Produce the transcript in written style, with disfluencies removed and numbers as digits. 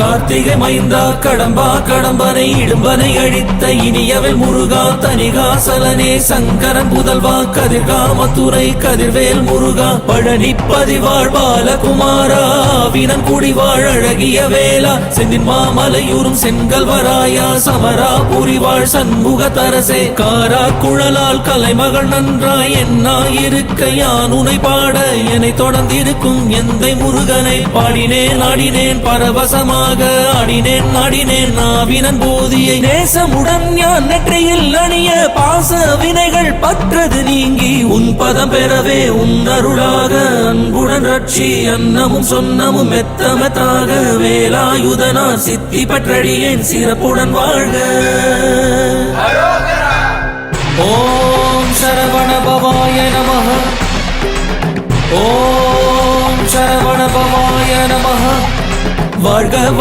கார்த்திகை மைந்தா கடம்பா கடம்பனை இடும்பனை அழித்த இனியவள் முருகா தனிகாசலனே சங்கரன் புதல்வா கதிர்காமத்துறை கதிர்வேல் முருகா பழனி பதிவாழ் பாலகுமாரா வினன் குடிவாழ் அழகிய வேளா செந்தின் மாமலையூரும் செங்கல்வராயா சமரா புரிவாழ் சண்முக தரசே காரா குழலால் கலைமகள் நன்றாய் என்னாயிருக்க யான் உனை பாட என்னை தொடர்ந்திருக்கும் எந்தை முருகனை பாடினேன் ஆடினேன் பரவசமாக ஆடினேன் நாடினேன் நாவினன் போதியை நேசமுடன் ஞான் நெற்றியில் அணிய பாச வினைகள் பற்றது நீங்கி உன் பதம் பெறவே உன் அருளாக அன்புடன் ரட்சி அன்னமும் சொன்னமும் மெத்தமத்தாக வேலாயுதனார் சித்தி பற்றடியேன் சிறப்புடன் வாழ்க. ஓம் சரவண பவாய நமஹ. ஓம் சரவண பவாய நமஹ. வாழ்க